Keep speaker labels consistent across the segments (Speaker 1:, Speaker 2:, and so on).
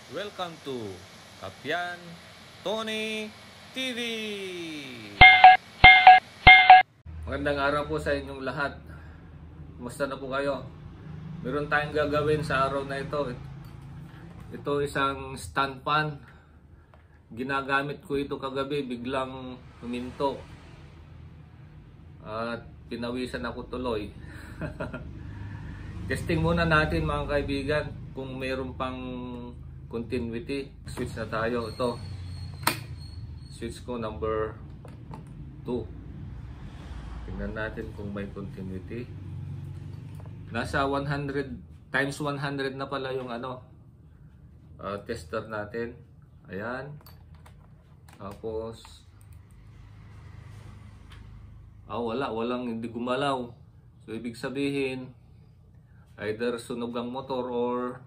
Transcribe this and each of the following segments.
Speaker 1: Welcome to Kapian Tony TV! Magandang araw po sa inyong lahat. Kumusta na po kayo? Meron tayong gagawin sa araw na ito. Ito isang stand fan. Ginagamit ko ito kagabi, biglang huminto. At pinawisan ako tuloy. Testing muna natin mga kaibigan kung mayroon pang continuity. Switch na tayo. Ito. Switch ko number 2. Tingnan natin kung may continuity. Nasa 100 times 100 na pala yung tester natin. Ayan. Tapos walang hindi gumalaw. So ibig sabihin either sunog ang motor or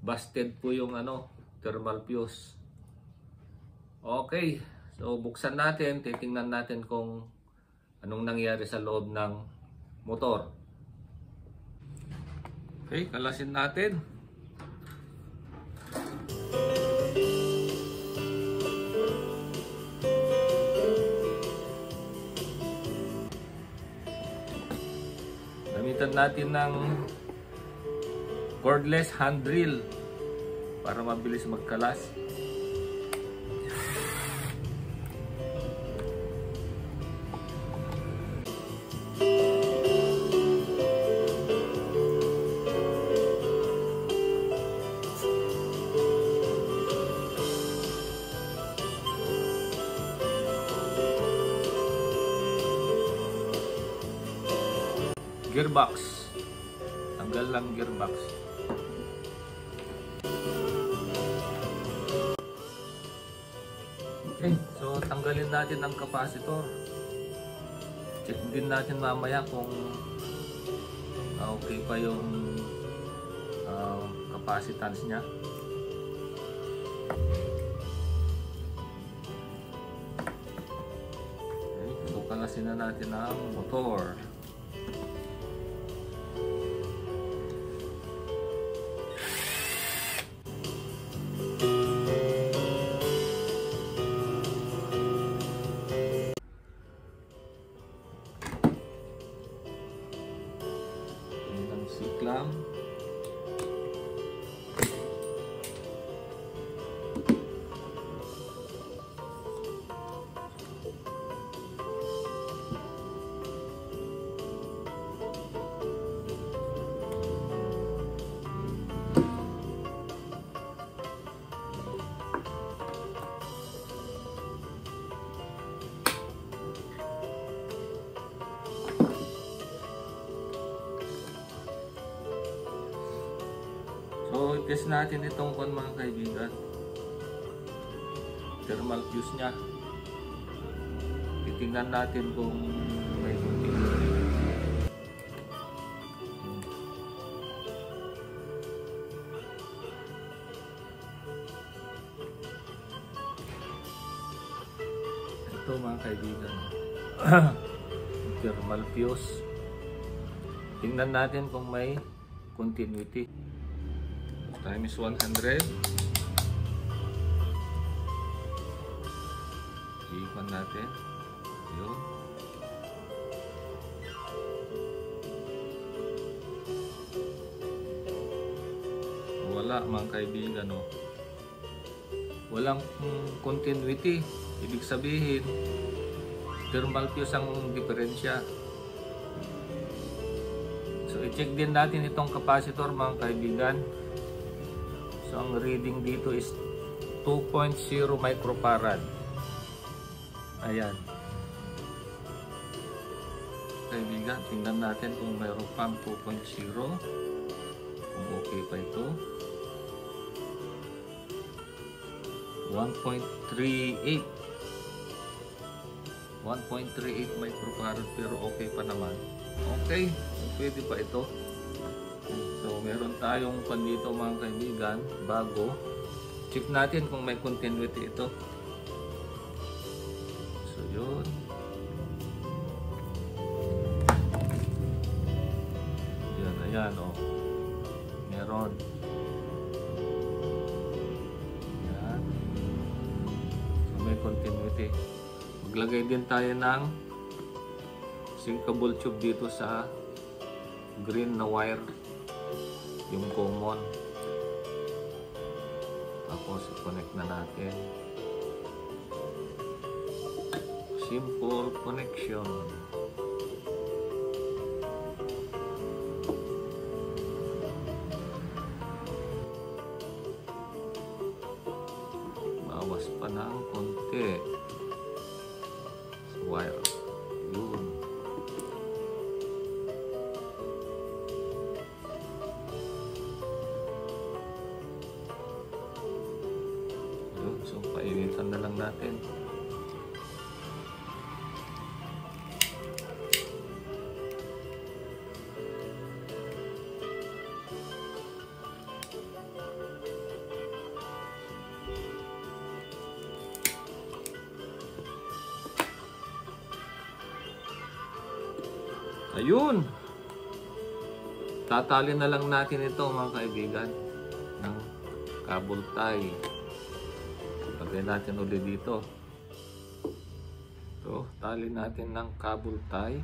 Speaker 1: busted po yung thermal fuse. Okay, so buksan natin, titingnan natin kung anong nangyari sa loob ng motor. Okay, kalasin natin. Gamitan natin ng cordless hand drill para mabilis magkalas. Gearbox. Tanggal lang gearbox. Okay, so tanggalin natin ang capacitor. Check din natin mamaya kung okay pa yung capacitance niya. Okay, so kalasin na natin ang motor. Siklam. So, i-test natin itong mga kaibigan. Thermal fuse niya. Titingnan natin kung may continuity. Ito mga kaibigan. Thermal fuse. Tingnan natin kung may continuity. Times 100. Iikon natin. Yun. Wala mga kaibigan. Walang continuity. Ibig sabihin thermal fuse ang diferensya. So i-check din natin itong capacitor mga kaibigan. So ang reading dito is 2.0 microfarad. Ayan. Kaibigan, tingnan natin kung mayroon pang 2.0. Kung okay pa ito. 1.38. 1.38 microfarad pero okay pa naman. Okay, pwede pa ito. So meron tayong pan dito mga kaibigan, bago. Check natin kung may continuity ito. So yun. Yan, ayan meron. continuity. Maglagay din tayo ng sinkable tube dito sa green na wire, yung common. Tapos i-connect na natin. Simple connection. Bawas pa ng konti sa wire. Yun. Yun. So painitan na lang natin. Ayun! Tatali na lang natin ito mga kaibigan ng cable tie. Lagay natin ulit dito. So, tali natin ng cable tie.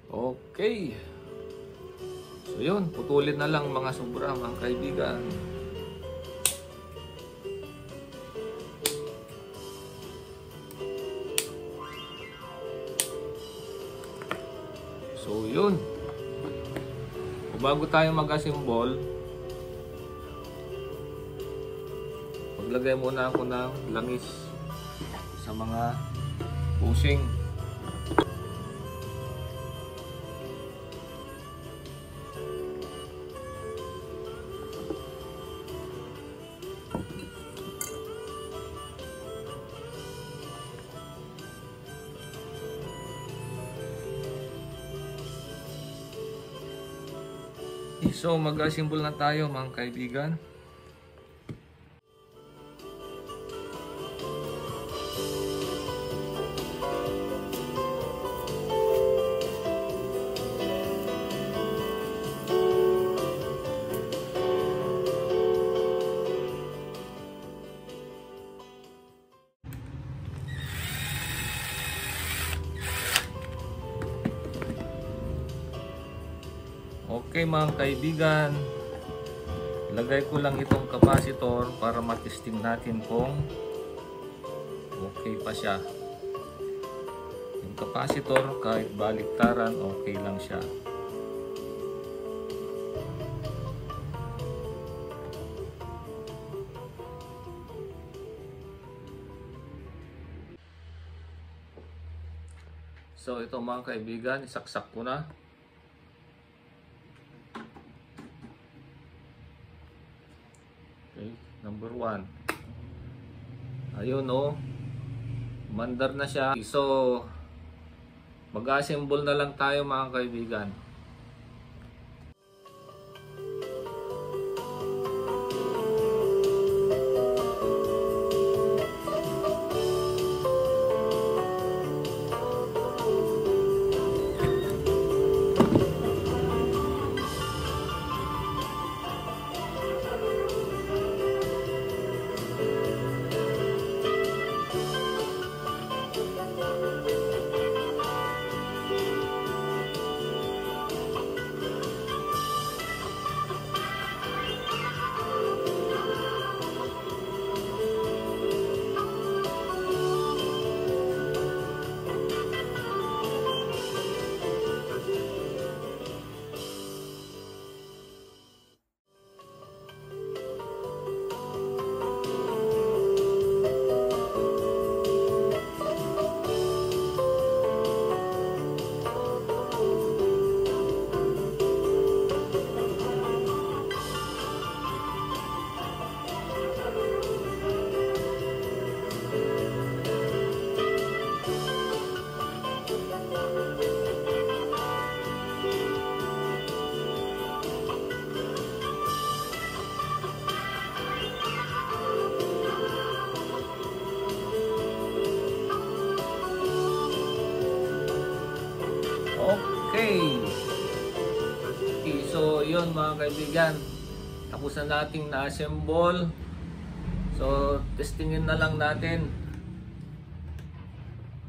Speaker 1: Okay. So yun, putulin na lang mga sobra mga kaibigan. So yun. Bago tayo mag-assemble, maglagay muna ako ng langis sa mga bushing. So mag-assemble na tayo mga kaibigan. Okay mga kaibigan, ilagay ko lang itong capacitor para matesting natin kung okay pa siya. Yung capacitor kahit baliktaran okay lang siya. So ito mga kaibigan, isaksak ko na. Okay, number 1. Ayun oh. Mandar na siya. So mag-assemble na lang tayo mga kaibigan. mga kaibigan. Tapos na nating na-assemble. So, testingin na lang natin.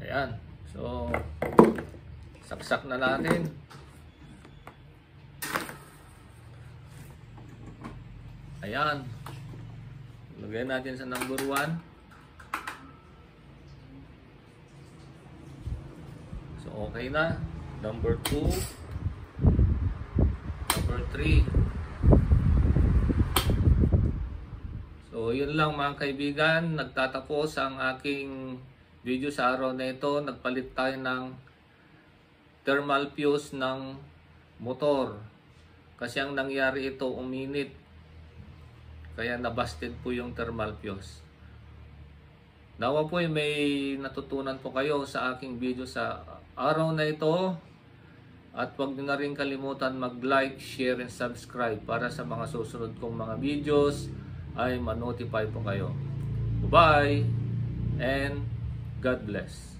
Speaker 1: Ayan. So, saksak na natin. Ayan. Lagay natin sa number 1. So, okay na. Number 2. Number 3. So, yun lang mga kaibigan. Nagtatapos ang aking video sa araw na ito. Nagpalit tayo ng thermal fuse ng motor. Kasi ang nangyari ito, uminit. Kaya nabasted po yung thermal fuse. Nawa po may natutunan po kayo sa aking video sa araw na ito. At huwag nyo na rin kalimutan mag-like, share, and subscribe para sa mga susunod kong mga videos ay ma-notify po kayo. Bye-bye and God bless.